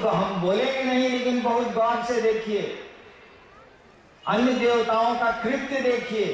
उनको हम बोलेंगे नहीं, लेकिन बहुत गौर से देखिए, अन्य देवताओं का कृत्य देखिए,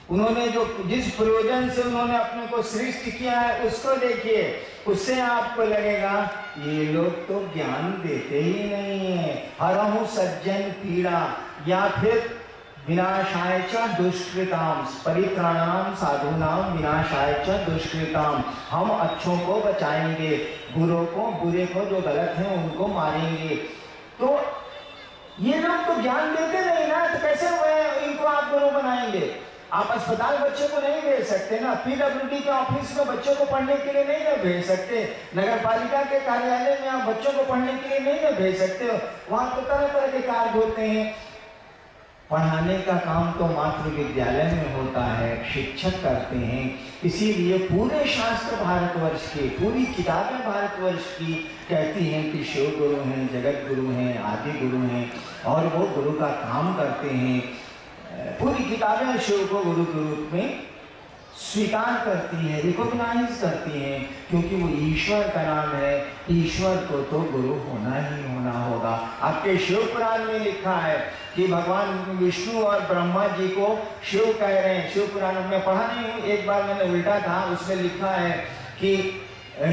उन्होंने जो जिस प्रयोजन से उन्होंने अपने को सृष्टि किया है उसको देखिए। उससे आपको लगेगा ये लोग तो ज्ञान देते ही नहीं है। हरहु सज्जन पीड़ा, या फिर विनाशाय च दुष्कृताम, परित्राणाम साधूनाम विनाशाय च दुष्कृताम, हम अच्छों को बचाएंगे, बुरों को, बुरे को, जो गलत है उनको मारेंगे। तो ये लोग तो ज्ञान देते नहीं ना, तो कैसे इनको आप गुरु बनाएंगे? आप अस्पताल बच्चे को नहीं भेज सकते ना, पीडब्ल्यूडी के ऑफिस में बच्चों को पढ़ने के लिए नहीं ना भेज सकते, नगर पालिका के कार्यालय में आप बच्चों को पढ़ने के लिए नहीं ना भेज सकते हो। वहां तो तरह तरह के कार्य होते हैं। पढ़ाने का काम तो मातृ विद्यालय में होता है, शिक्षक करते हैं। इसीलिए पूरे शास्त्र भारतवर्ष के, पूरी किताबें भारतवर्ष की कहती हैं कि शिव गुरु हैं, जगत गुरु हैं, आदि गुरु हैं, और वो गुरु का काम करते हैं। पूरी किताबें शिव को गुरु के रूप में स्वीकार करती है, रिकॉग्नाइज करती हैं, क्योंकि वो ईश्वर का नाम है। ईश्वर को तो गुरु होना ही होना होगा। आपके शिव पुराण में लिखा है कि भगवान विष्णु और ब्रह्मा जी को शिव कह रहे हैं। शिव पुराण में पढ़ा नहीं हूँ, एक बार मैंने उल्टा था, उसमें लिखा है कि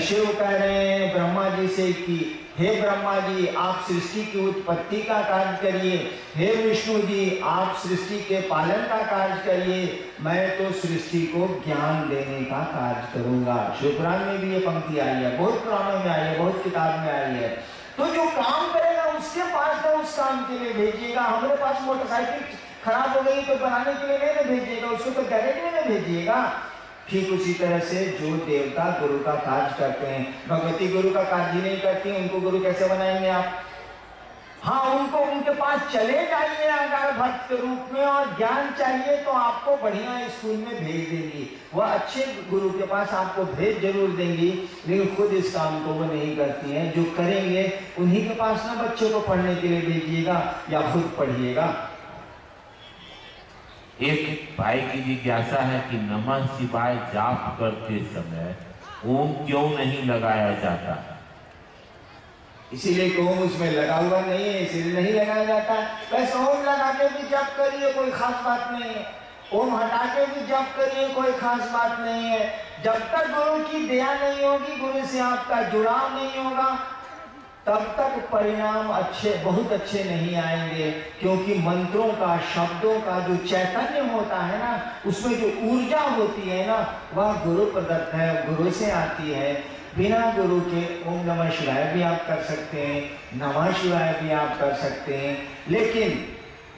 शिव कह रहे हैं ब्रह्मा जी से कि हे ब्रह्मा जी, आप सृष्टि की उत्पत्ति का कार्य करिए, हे विष्णु जी आप सृष्टि के पालन का कार्य करिए, मैं तो सृष्टि को ज्ञान देने का कार्य करूंगा। शिव पुराण में भी ये पंक्ति आई है, बहुत पुराणों में आई है, बहुत किताब में आई है। तो जो काम करेगा उसके पास तो उस काम के लिए भेजिएगा। हमारे पास मोटरसाइकिल खराब हो गई तो बनाने के लिए नहीं ना भेजिएगा, उसको तो गैरेज में ना भेजिएगा। ठीक उसी तरह से जो देवता गुरु का कार्य करते हैं, भगवती गुरु का कार्य ही नहीं करती, उनको गुरु कैसे बनाएंगे आप? हाँ, उनको उनके पास चले जाइए अगर भक्त के रूप में, और ज्ञान चाहिए तो आपको बढ़िया स्कूल में भेज देंगी, वह अच्छे गुरु के पास आपको भेज जरूर देंगी, लेकिन खुद इस काम को वो नहीं करती हैं। जो करेंगे उन्हीं के पास ना बच्चों को पढ़ने के लिए भेजिएगा या खुद पढ़िएगा। एक भाई की जिज्ञासा है कि नमः शिवाय जाप करते समय ओम क्यों नहीं लगाया जाता? इसीलिए ओम उसमें लगा हुआ नहीं है, इसीलिए नहीं लगाया जाता। वैसे ओम लगा के भी जप करिए, कोई खास बात नहीं है। ओम हटा के भी जप करिए, कोई खास बात नहीं है। जब तक गुरु की दया नहीं होगी, गुरु से आपका जुड़ाव नहीं होगा, तब तक परिणाम अच्छे, बहुत अच्छे नहीं आएंगे। क्योंकि मंत्रों का, शब्दों का जो चैतन्य होता है ना, उसमें जो ऊर्जा होती है ना, वह गुरु प्रदत्त है, गुरु से आती है। बिना गुरु के ओम नमः शिवाय भी आप कर सकते हैं, नमः शिवाय भी आप कर सकते हैं, लेकिन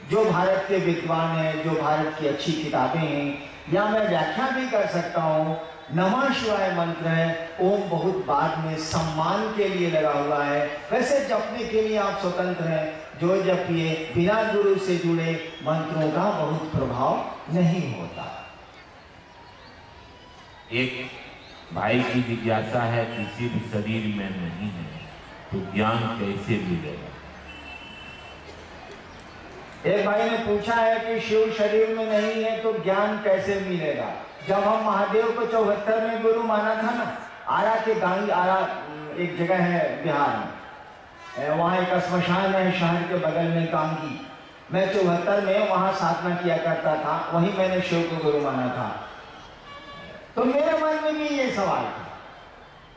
जो भारत के विद्वान हैं, जो भारत की अच्छी किताबें हैं, या मैं व्याख्या भी कर सकता हूँ, नमः शिवाय मंत्र है, ओम बहुत बाद में सम्मान के लिए लगा हुआ है। वैसे जपने के लिए आप स्वतंत्र हैं, जो जपिए, बिना गुरु से जुड़े मंत्रों का बहुत प्रभाव नहीं होता। एक भाई की जिज्ञासा है, किसी भी शरीर में नहीं है तो ज्ञान कैसे मिलेगा? एक भाई ने पूछा है कि शिव शरीर में नहीं है तो ज्ञान कैसे मिलेगा? जब हम महादेव को 74 में गुरु माना था ना, आरा के गांगी, आरा एक जगह है बिहार में, वहाँ एक श्मशान है शहर के बगल में गांगी। मैं 74 में वहाँ साधना किया करता था, वहीं मैंने शिव को गुरु माना था। तो मेरे मन में भी ये सवाल था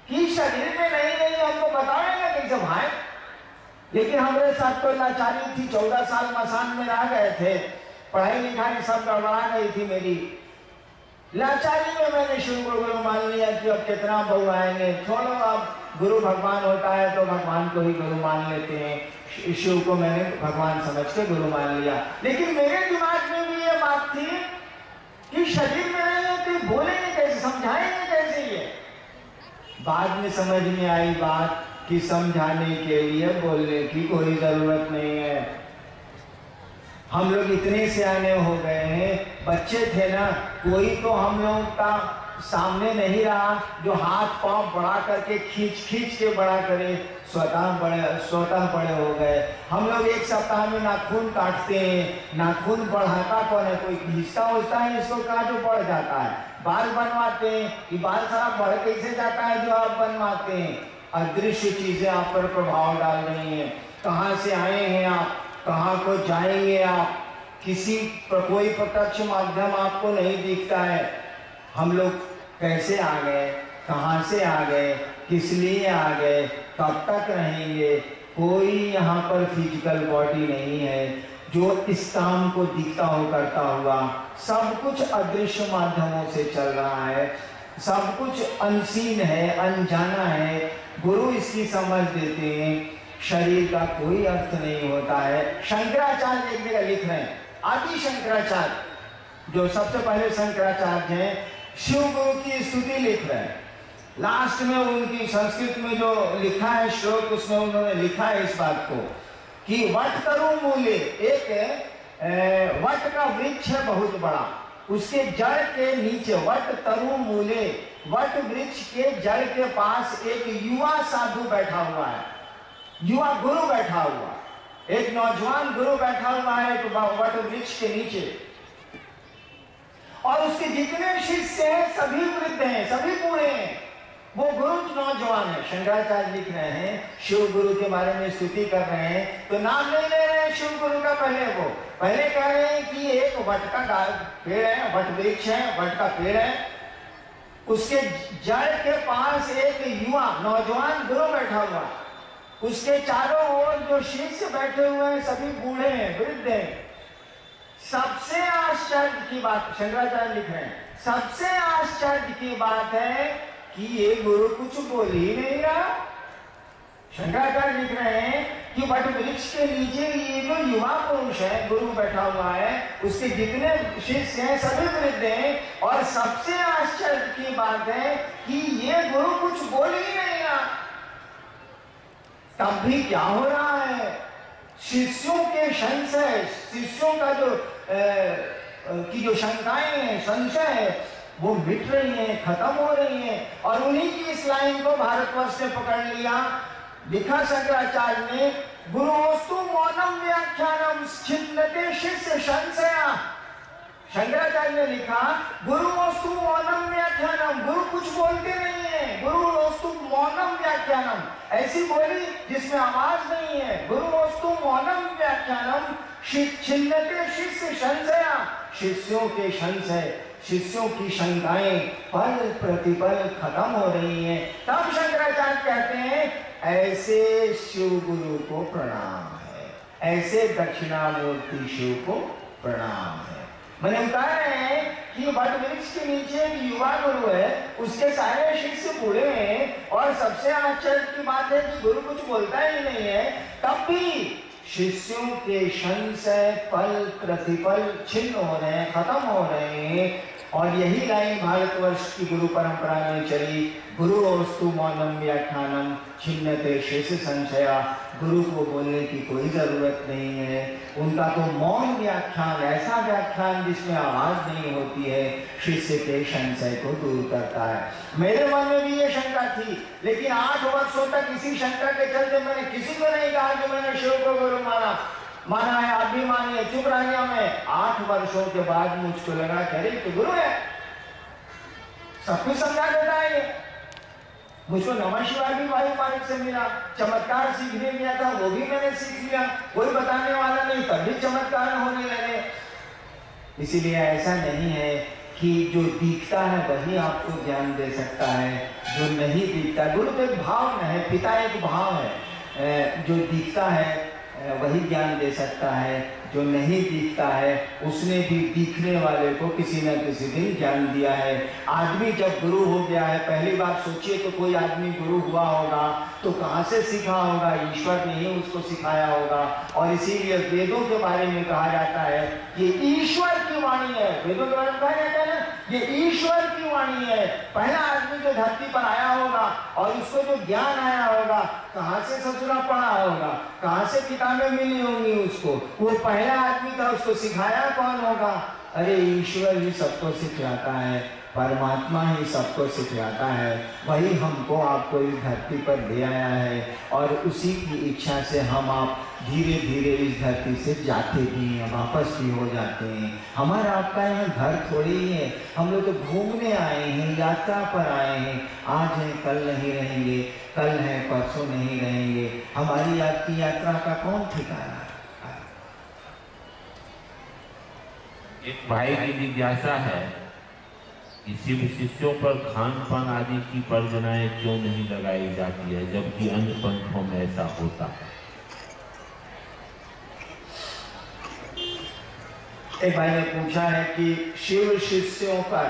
कि शरीर में नहीं हमको बताएंगे कैसे भाई? लेकिन हमारे साथ तो लाचारी थी, 14 साल मसान में रह गए थे, पढ़ाई लिखाई सब गड़बड़ा गई थी मेरी। लाचारी में मैंने शिव को गुरु मान लिया कि अब कितना बहु आएंगे, छोड़ो, अब गुरु भगवान होता है तो भगवान को ही गुरु मान लेते हैं। शिव को मैंने भगवान समझ के गुरु मान लिया। लेकिन मेरे दिमाग में भी ये बात थी कि शरीर में नहीं है तो बोलेंगे कैसे, समझाएंगे कैसे? ये बाद में समझ में आई बात कि समझाने के लिए बोलने की कोई जरूरत नहीं है। हम लोग इतने सियाने हो गए हैं, बच्चे थे ना, कोई तो हम लोग का सामने नहीं रहा जो हाथ पांव बढ़ा करके खींच के बड़ा करे, स्वतः बड़े हो गए। हम लोग एक सप्ताह में नाखून काटते हैं, नाखून बढ़ाता कौन है? कोई खींचता होता है इसको कहा जो बढ़ जाता है। बाल बनवाते हैं, ये बाल सारा बढ़ कैसे जाता है जो आप बनवाते हैं? अदृश्य चीजें आप पर प्रभाव डाल रही हैं। कहाँ से आए हैं आप, कहाँ को जाएंगे आप, किसी पर कोई प्रत्यक्ष माध्यम आपको नहीं दिखता है। हम लोग कैसे आ गए, कहाँ से आ गए, किस लिए आ गए, कब तक रहेंगे, कोई यहाँ पर फिजिकल बॉडी नहीं है जो इस काम को दिखता हो करता हुआ। सब कुछ अदृश्य माध्यमों से चल रहा है, सब कुछ अनसीन है, अनजाना है। गुरु इसकी समझ देते हैं। शरीर का कोई अर्थ नहीं होता है। शंकराचार्य एक जगह लिख रहे हैं, आदि शंकराचार्य जो सबसे पहले शंकराचार्य हैं, शिव गुरु की स्तुति लिख रहे हैं। लास्ट में उनकी संस्कृत में जो लिखा है श्लोक, उसमें उन्होंने लिखा है इस बात को कि वट तरु मूले, एक वट का वृक्ष है बहुत बड़ा, उसके जड़ के नीचे वट तरु मूले, वट वृक्ष के जड़ के पास एक युवा साधु बैठा हुआ है, युवा गुरु बैठा हुआ, एक नौजवान गुरु बैठा हुआ है एक वट वृक्ष के नीचे। और उसके जितने शिष्य हैं सभी वृद्ध हैं, सभी बूढ़े हैं, वो गुरु नौजवान है। शंकराचार्य लिख रहे हैं, शिव गुरु के बारे में स्तुति कर रहे हैं, तो नाम नहीं ले रहे हैं शिव गुरु का। पहले कह रहे हैं कि एक वट का पेड़ है, वट वृक्ष है, वट का पेड़ है, उसके जड़ के पास एक युवा नौजवान गुरु बैठा हुआ, उसके चारों ओर जो शिष्य बैठे हुए हैं सभी बूढ़े हैं, वृद्ध हैं। सबसे आश्चर्य की बात शंकराचार्य लिख रहे हैं, सबसे आश्चर्य की बात है कि ये गुरु कुछ बोल ही नहीं रहा। शंकराचार्य लिख रहे हैं कि वट वृक्ष के नीचे ये जो युवा पुरुष है, गुरु बैठा हुआ है, उसके जितने शिष्य हैं सभी वृद्ध हैं, और सबसे आश्चर्य की बात है कि ये गुरु कुछ बोल ही नहीं रहा। तब भी क्या हो रहा है, शिष्यों के संशय, शिष्यों का जो शंकाएं हैं, संशय है, वो मिट रही हैं, खत्म हो रही हैं। और उन्हीं की इस लाइन को भारतवर्ष ने पकड़ लिया। लिखा शंकराचार्य ने, गुरुस्तु मौनम व्याख्यानम छिन्नते शिष्य संशया। शंकराचार्य ने लिखा, गुरुस्तु मौनम व्याख्यानम, गुरु कुछ बोलते नहीं है, गुरुस्तु मौनम व्याख्यानम, ऐसी बोली जिसमें आवाज नहीं है। गुरुस्तु मौनम व्याख्यानम छिन्नते शिष्य संशया, शिष्यों के संशय, शिष्यों की शंकाएं पल प्रतिपल खत्म हो रही हैं। तब शंकराचार्य कहते हैं, ऐसे शिव गुरु को प्रणाम है, ऐसे दक्षिणामूर्ति शिव को प्रणाम है। मैंने बता रहे हैं कि वट वृक्ष के नीचे एक युवा गुरु है, उसके सारे शिष्य बूढ़े हैं, और सबसे आश्चर्य की बात है कि गुरु कुछ बोलता ही नहीं है। तब भी शिष्यों के संशय पल प्रतिपल छिन्न हो रहे हैं, खत्म हो रहे हैं। और यही लाइन भारतवर्ष की गुरु परंपरा में चली, गुरुस्तु मौनम व्याख्यानम छिन्नते शिष्य संशया। गुरु को बोलने की कोई जरूरत नहीं है, उनका तो मौन व्याख्यान, ऐसा व्याख्यान जिसमें आवाज नहीं होती है, शिष्य के संशय को दूर करता है। मेरे मन में भी ये शंका थी, लेकिन 8 वर्षों तक इसी शंका के चलते मैंने किसी को नहीं कहा कि मैंने शिव को गुरु माना है, आप भी मानिए, चुप रह गया मैं। 8 वर्षों के बाद मुझको लगा कि तो गुरु है, सब कुछ समझा देता है ये। मुझको नमः शिवाय भी वायु मार्ग से मिला, चमत्कार सीखने गया था, वो भी मैंने सीख लिया, कोई बताने वाला नहीं, तब भी चमत्कार होने लगे। इसीलिए ऐसा नहीं है कि जो दिखता है वही आपको ज्ञान दे सकता है, जो नहीं दिखता, गुरु तो एक भाव है, पिता एक भाव है, जो दिखता है वही ज्ञान दे सकता है, जो नहीं दिखता है उसने भी दिखने वाले को किसी न किसी दिन ज्ञान दिया है। आदमी जब गुरु हो गया है, पहली बार सोचिए तो कोई आदमी गुरु हुआ होगा तो कहाँ से सीखा होगा, ईश्वर ने ही उसको सिखाया होगा। और इसीलिए वेदों के बारे में कहा जाता है कि ईश्वर की वाणी है, वेदों के बारे में कहा जाता है ना, ये ईश्वर की वाणी है। पहला आदमी जो धरती पर आया होगा और उसको जो ज्ञान आया होगा, कहाँ से ससुरा पढ़ा होगा, कहाँ से किताबें मिली होंगी उसको, वो पहला आदमी था, उसको सिखाया कौन होगा? अरे ईश्वर ही सबको सिखाता है। परमात्मा ही सबको सिखाता है, वही हमको आपको इस धरती पर ले आया है और उसी की इच्छा से हम आप धीरे धीरे इस धरती से जाते भी हैं, वापस भी हो जाते हैं। हमारा आपका यहाँ घर थोड़ी ही है, हम लोग तो घूमने आए हैं, यात्रा पर आए हैं। आज हैं कल नहीं रहेंगे, कल हैं परसों नहीं रहेंगे। हमारी आपकी यात्रा का कौन ठिकाना? एक भाई की जिज्ञासा है कि शिव शिष्यों पर खान पान आदि की परियोजनाएं क्यों नहीं लगाई जाती है, जबकि अन्य पंथों में ऐसा होता है। एक भाई ने पूछा है कि शिव शिष्यों पर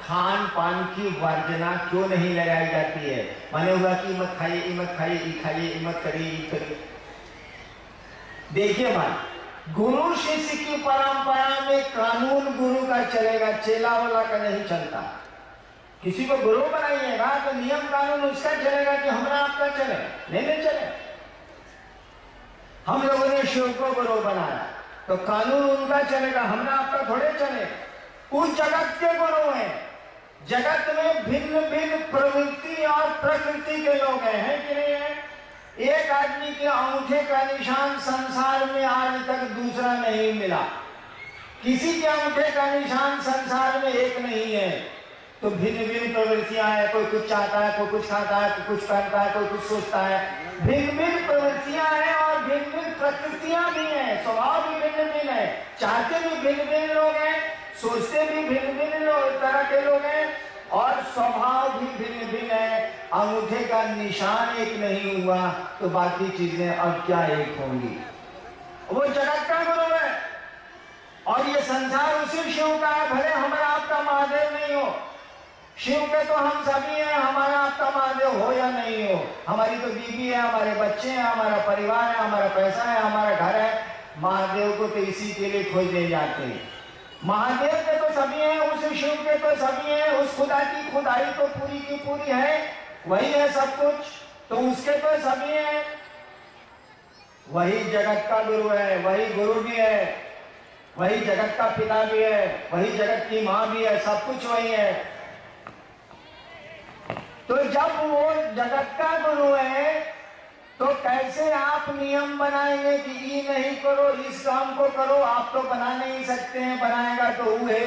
खान पान की वर्जना क्यों नहीं लगाई जाती है। माने हुआ कि मत खाइए, मत खाइए, खाइए, मत करिए। देखिए भाई, गुरु शिष्य की परंपरा में कानून गुरु का चलेगा, चेला वाला का नहीं चलता। किसी को गुरु बनाइएगा तो नियम कानून उसका चलेगा कि हमारा आपका चले, नहीं चले। हम लोगों ने शिव को गुरु बनाया तो कानून उनका चलेगा, हमारा आपका थोड़े चले। उस जगत के गुरु हैं, जगत में भिन्न भिन्न प्रवृत्ति और प्रकृति के लोग हैं कि नहीं है। एक आदमी के अंगूठे का निशान संसार में आज तक दूसरा नहीं मिला, किसी के अंगूठे का निशान संसार में एक नहीं है। तो भिन्न भिन्न प्रवृत्तियां हैं, कोई कुछ चाहता है, कोई कुछ खाता है, कोई कुछ करता है, कोई कुछ सोचता है। भिन्न भिन्न प्रवृत्तियां हैं और भिन्न भिन्न प्रकृतियां भी हैं, स्वभाव भी भिन्न भिन्न है, चाहते भी भिन्न भिन्न लोग हैं, सोचते भी भिन्न भिन्न तरह के लोग हैं और स्वभाव भी भिन्न भिन्न है। अंगूठे का निशान एक नहीं हुआ तो बाकी चीजें अब क्या एक होंगी। वो जगत का गुरु है और ये संसार उसी शिव का है। भले हमारा आपका महादेव नहीं हो, शिव के तो हम सभी हैं, हमारा आपका महादेव हो या नहीं हो। हमारी तो बीवी है, हमारे बच्चे हैं, हमारा परिवार है, हमारा पैसा है, हमारा घर है। महादेव को तो इसी के लिए खोजने जाते हैं। महादेव के तो सभी हैं, उस शिव के तो सभी हैं, उस खुदा की खुदाई तो पूरी की पूरी है, वही है सब कुछ, तो उसके तो सभी हैं। वही जगत का गुरु है, वही गुरु भी है, वही जगत का पिता भी है, वही जगत की माँ भी है, सब कुछ वही है। तो जब वो जगत का गुरु है तो कैसे आप नियम बनाएंगे कि ये नहीं करो, इस काम को करो। आप तो बना नहीं सकते हैं, बनाएगा तो वो है।